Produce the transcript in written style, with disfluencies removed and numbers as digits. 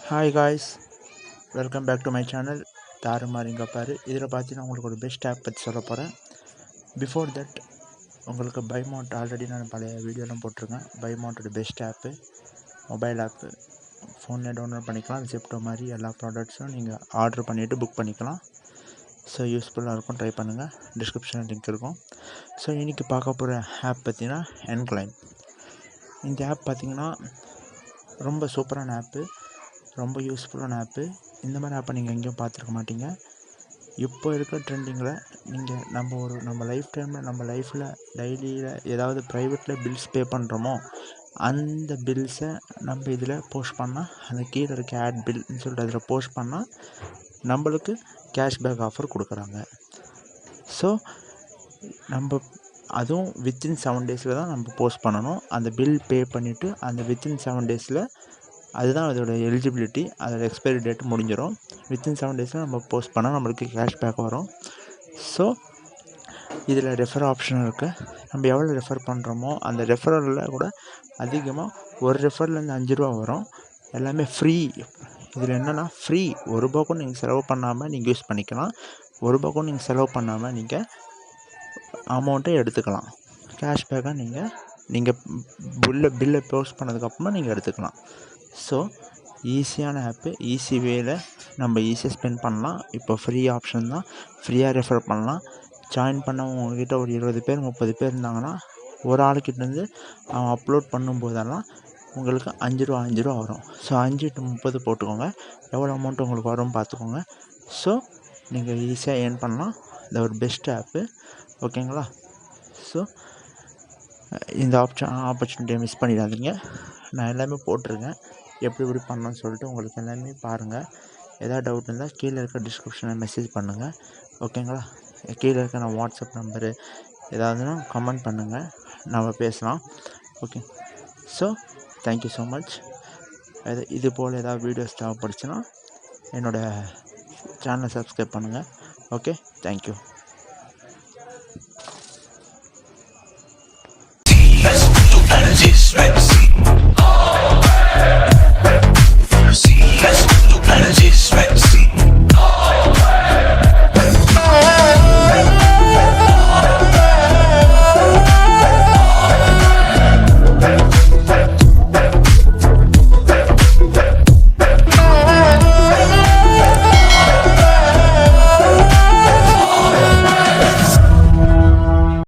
Hi guys, welcome back to my channel தாறுமாறிங்க பாரு. இதில் பார்த்தீங்கன்னா உங்களுக்கு ஒரு பெஸ்ட் ஆப் பற்றி சொல்ல போகிறேன். பிஃபோர் தட் உங்களுக்கு பைமோண்ட் ஆல்ரெடி நான் பழைய வீடியோலாம் போட்டிருக்கேன். பைமோண்டோட பெஸ்ட் ஆப்பு, மொபைல் ஆப்பு, ஃபோனில் டவுன்லோட் பண்ணிக்கலாம். ஜெப்டோ மாதிரி எல்லா ப்ராடக்ட்ஸும் நீங்கள் ஆர்டர் பண்ணிவிட்டு புக் பண்ணிக்கலாம். ஸோ யூஸ்ஃபுல்லாக இருக்கும், ட்ரை பண்ணுங்கள். டிஸ்கிரிப்ஷனில் லிங்க் இருக்கும். ஸோ இன்றைக்கி பார்க்க போகிற ஆப் பார்த்தீங்கன்னா என்க்ளைம். இந்த ஆப் பார்த்தீங்கன்னா ரொம்ப சூப்பரான ஆப்பு, ரொம்ப யூஸ்ஃபுல்லான ஆப்பு. இந்த மாதிரி ஆப்பை நீங்கள் எங்கேயும் பார்த்துருக்க மாட்டீங்க. இப்போ இருக்க ட்ரெண்டிங்கில் நீங்கள் நம்ம லைஃப் டைமில் நம்ம லைஃப்பில் டெய்லியில் ஏதாவது ப்ரைவேட்டில் பில்ஸ் பே பண்ணுறோமோ அந்த பில்ஸை நம்ம இதில் போஸ்ட் பண்ணால், அந்த கீழே இருக்க ஆட் பில்னு சொல்லிட்டு அதில் போஸ்ட் பண்ணால் நம்மளுக்கு கேஷ்பேக் ஆஃபர் கொடுக்குறாங்க. ஸோ நம்ம அதுவும் வித்தின் 7 டேஸில் தான் நம்ம போஸ்ட் பண்ணணும். அந்த பில் பே பண்ணிவிட்டு அந்த வித்தின் 7 டேஸில் அதுதான் அதோட எலிஜிபிலிட்டி, அதோட எக்ஸ்பைரி டேட் முடிஞ்சிடும். வித்தின் 7 டேஸில் நம்ம போஸ்ட் பண்ணால் நம்மளுக்கு கேஷ்பேக் வரும். ஸோ இதில் ரெஃபர் ஆப்ஷன் இருக்குது. நம்ம எவ்வளோ ரெஃபர் பண்ணுறோமோ அந்த ரெஃபரலில் கூட அதிகமாக ஒரு ரெஃபர்லேருந்து 5 ரூபா வரும். எல்லாமே ஃப்ரீ. இதில் என்னென்னா ஃப்ரீ. ₹1 கூட நீங்கள் செலவு பண்ணாமல் நீங்கள் யூஸ் பண்ணிக்கலாம். ₹1 கூட நீங்கள் செலவு பண்ணாமல் நீங்கள் அமௌண்ட்டை எடுத்துக்கலாம். கேஷ்பேக்காக நீங்கள் பில்லை போஸ்ட் பண்ணதுக்கப்புறமா நீங்கள் எடுத்துக்கலாம். ஸோ ஈஸியான ஆப்பு, ஈஸி வேல நம்ம ஈஸியாக ஸ்பெண்ட் பண்ணலாம். இப்போ ஃப்ரீ ஆப்ஷன் தான், ஃப்ரீயாக ரெஃபர் பண்ணலாம். ஜாயின் பண்ண உங்கள்கிட்ட ஒரு 20 பேர் 30 பேர் இருந்தாங்கன்னா ஒரு ஆளுக்கிட்டேருந்து அவன் அப்லோட் பண்ணும்போதெல்லாம் உங்களுக்கு ₹5 வரும். ஸோ 5 × 30 போட்டுக்கோங்க, எவ்வளோ அமௌண்ட் உங்களுக்கு வரும்னு பார்த்துக்கோங்க. ஸோ நீங்கள் ஈஸியாக ஏர்ன் பண்ணலாம். இந்த ஒரு பெஸ்ட் ஆப்பு, ஓகேங்களா? ஸோ இந்த ஆப்பர்ச்சுனிட்டியை மிஸ் பண்ணிடாதீங்க. நான் எல்லாமே போட்டிருக்கேன், எப்படி பண்ணணும்னு சொல்லிட்டு உங்களுக்கு எல்லாமே பாருங்கள். எதாவது டவுட் இருந்தால் கீழே இருக்க டிஸ்கிரிப்ஷனில் மெசேஜ் பண்ணுங்கள், ஓகேங்களா? கீழே இருக்க நான் வாட்ஸ்அப் நம்பரு ஏதாவதுன்னா கமெண்ட் பண்ணுங்கள், நம்ம பேசலாம். Okay, so thank you so much. இது போல் ஏதாவது வீடியோஸ் தேவைப்படுச்சுன்னா என்னோடய சேனலை சப்ஸ்கிரைப் பண்ணுங்கள். Okay, thank you.